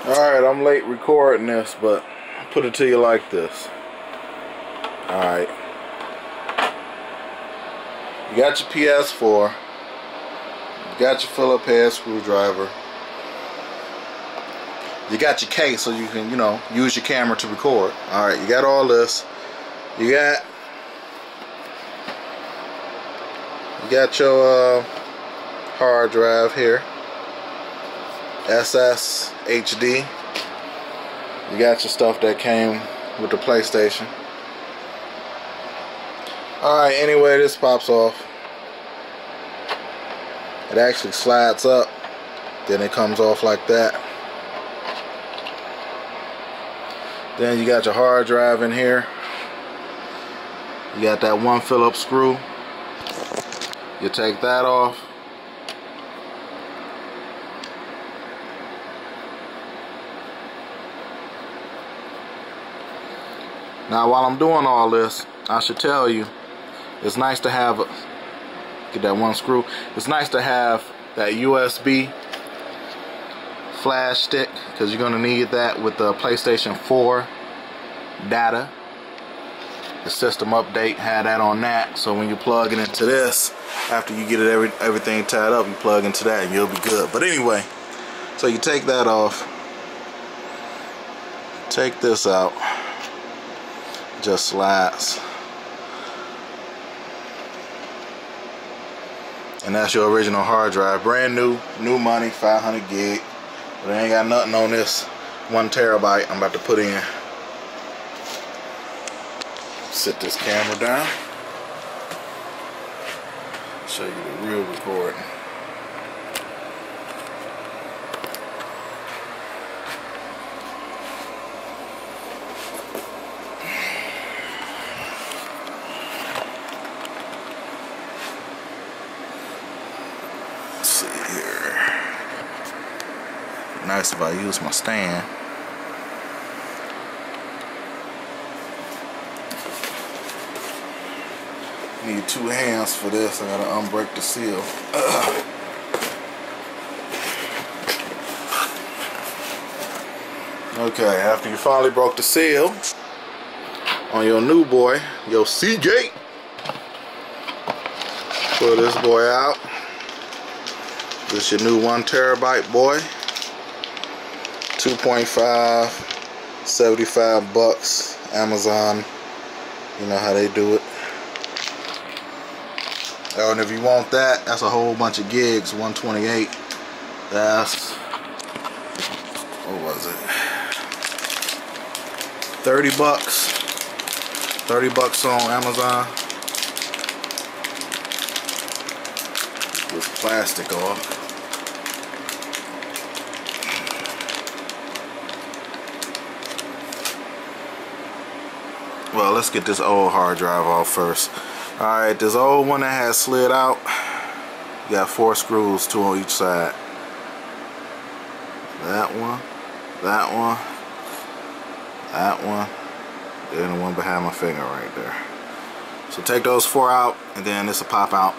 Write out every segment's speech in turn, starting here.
Alright, I'm late recording this, but I'll put it to you like this. Alright. You got your Ps4. You got your Phillips head screwdriver. You got your case so you can, use your camera to record. Alright, you got all this. You got your hard drive here. SSHD. You got your stuff that came with the PlayStation. Alright, anyway, this pops off. It actually slides up, then it comes off like that. Then you got your hard drive in here. You got that one Phillips screw. You take that off. Now while I'm doing all this, I should tell you, it's nice to have, get that one screw, it's nice to have that USB flash stick, because you're going to need that with the PlayStation 4 data. The system update had that on that, so when you plug it into this, after you get it everything tied up, you plug into that and you'll be good. But anyway, so you take that off, take this out, just slides, and that's your original hard drive, brand new money, 500 gig, but it ain't got nothing on this 1 terabyte I'm about to put in. Sit this camera down, show you the real recording. Let's see here. Nice if I use my stand. Need 2 hands for this. I gotta unbreak the seal. Okay, after you finally broke the seal on your new boy, your Seagate, pull this boy out. This your new 1 terabyte boy. 2.5, 75 bucks. Amazon, you know how they do it. Oh, and if you want that, that's a whole bunch of gigs, 128. That's, what was it? 30 bucks. 30 bucks on Amazon. This plastic off. Well, let's get this old hard drive off first. Alright, this old one that has slid out, you got 4 screws, 2 on each side. That one, that one, that one, and the one behind my finger right there. So take those 4 out, and then this will pop out.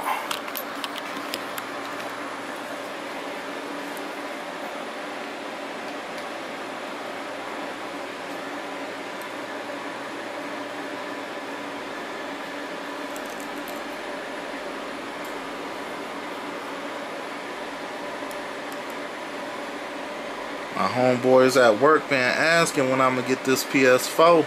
My homeboys at work been asking when I'm gonna get this Ps4.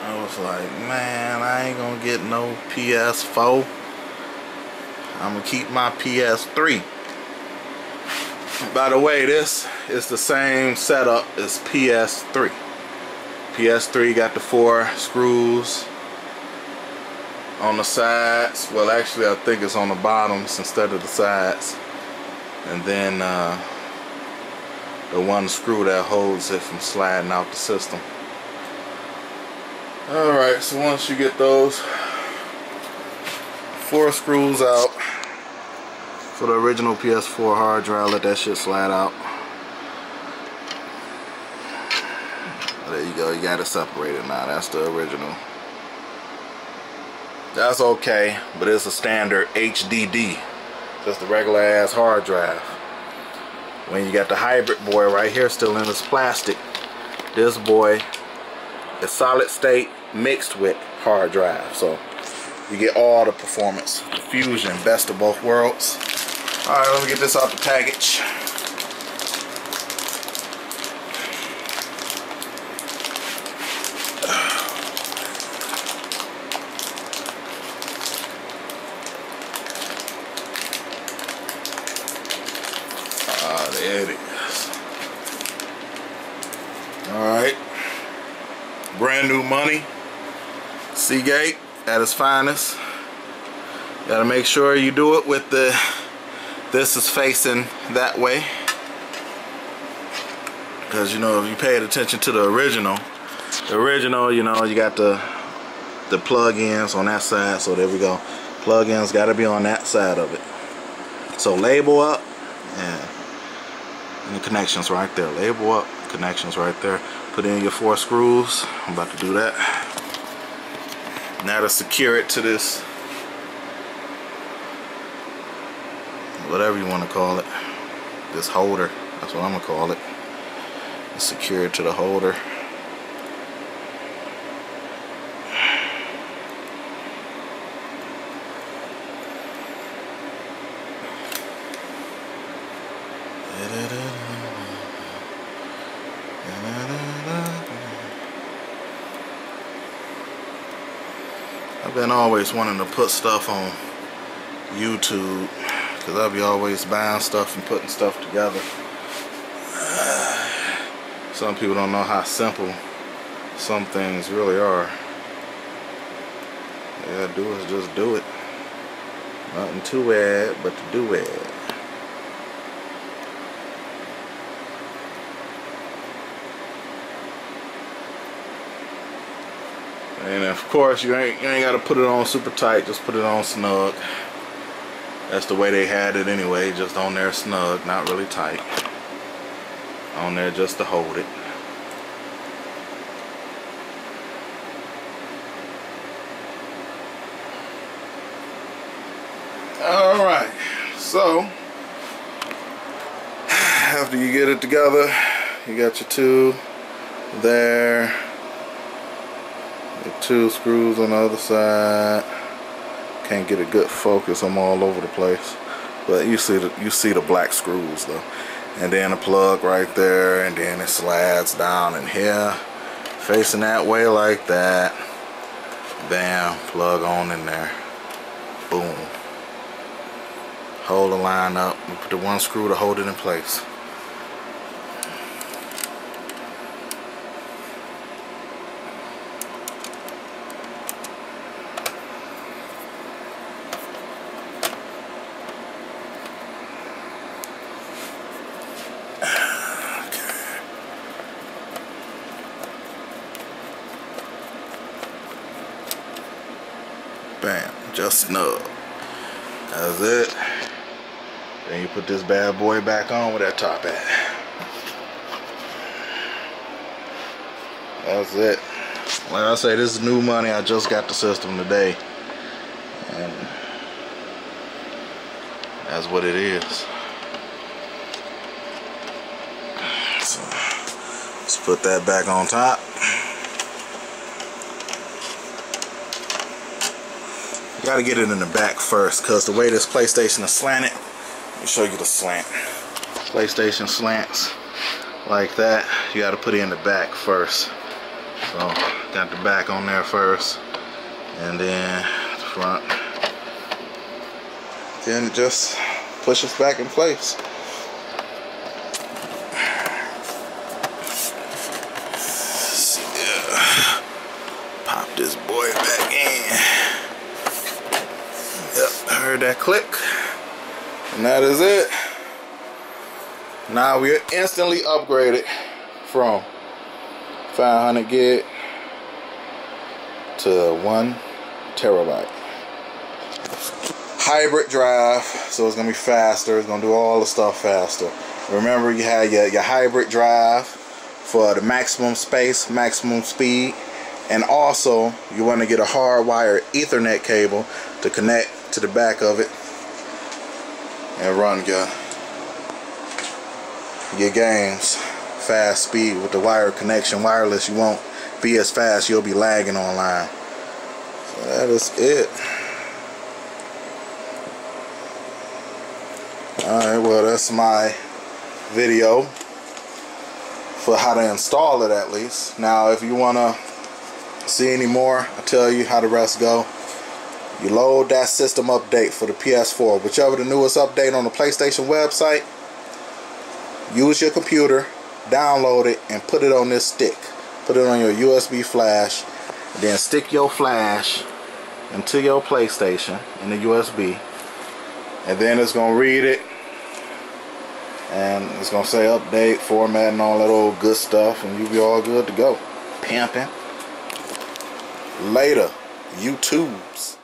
I was like, man, I ain't gonna get no Ps4. I'm gonna keep my Ps3. By the way, this is the same setup as Ps3. Ps3 got the 4 screws on the sides. Well, actually I think it's on the bottoms instead of the sides, and then the 1 screw that holds it from sliding out the system. Alright, so once you get those 4 screws out for the original Ps4 hard drive, let that shit slide out. There you go, you got it separated now. That's the original. That's okay, but it's a standard HDD. Just a regular ass hard drive. When you got the hybrid boy right here still in this plastic, this boy is solid state mixed with hard drive. So you get all the performance. The fusion, best of both worlds. Alright, let me get this out the package. There it is. Alright. Brand new money. Seagate at its finest. Gotta make sure you do it with this is facing that way. Because you know, if you paid attention to the original, you know, you got the plug-ins on that side. So there we go. Plug-ins gotta be on that side of it. So label up and the connections right there. Label up, connections right there. Put in your 4 screws. I'm about to do that. Now to secure it to this, whatever you want to call it, this holder. That's what I'm gonna call it. Secure it to the holder. I've been always wanting to put stuff on YouTube because I'll be always buying stuff and putting stuff together. Some people don't know how simple some things really are. All you gotta do is just do it. Nothing to add but to do it. And of course, you ain't got to put it on super tight. Just put it on snug. That's the way they had it anyway. Just on there snug, not really tight. On there just to hold it. All right. So after you get it together, you got your 2 there. 2 screws on the other side. Can't get a good focus. I'm all over the place, but you see the black screws though. And then a plug right there, and then it slides down in here, facing that way like that. Bam, plug on in there. Boom. Hold the line up. You put the 1 screw to hold it in place. Bam, just snug. That's it. Then you put this bad boy back on with that top at. That's it. Like I say, this is new money. I just got the system today, and that's what it is. So let's put that back on top. You gotta get it in the back first, because the way this PlayStation is slanted, let me show you the slant. PlayStation slants like that. You gotta put it in the back first. So got the back on there first, and then the front. Then it just pushes back in place. Yeah. Pop this boy back in. Yep, heard that click, and that is it. Now we are instantly upgraded from 500 gig to 1 terabyte. Hybrid drive, so it's gonna be faster. It's gonna do all the stuff faster. Remember, you have your hybrid drive for the maximum space, maximum speed, and also you want to get a hardwired Ethernet cable to connect to the back of it. and run your games fast speed with the wire connection. Wireless, you won't be as fast, you'll be lagging online. So that is it. Alright, well, that's my video for how to install it, at least. Now if you want to see any more, I'll tell you how the rest go. You load that system update for the PS4, whichever the newest update on the PlayStation website. Use your computer, download it, and put it on this stick. Put it on your USB flash, then stick your flash into your PlayStation in the USB, and then it's gonna read it, and it's gonna say update, format, and all that old good stuff, and you'll be all good to go. Pimping. Later, YouTubes.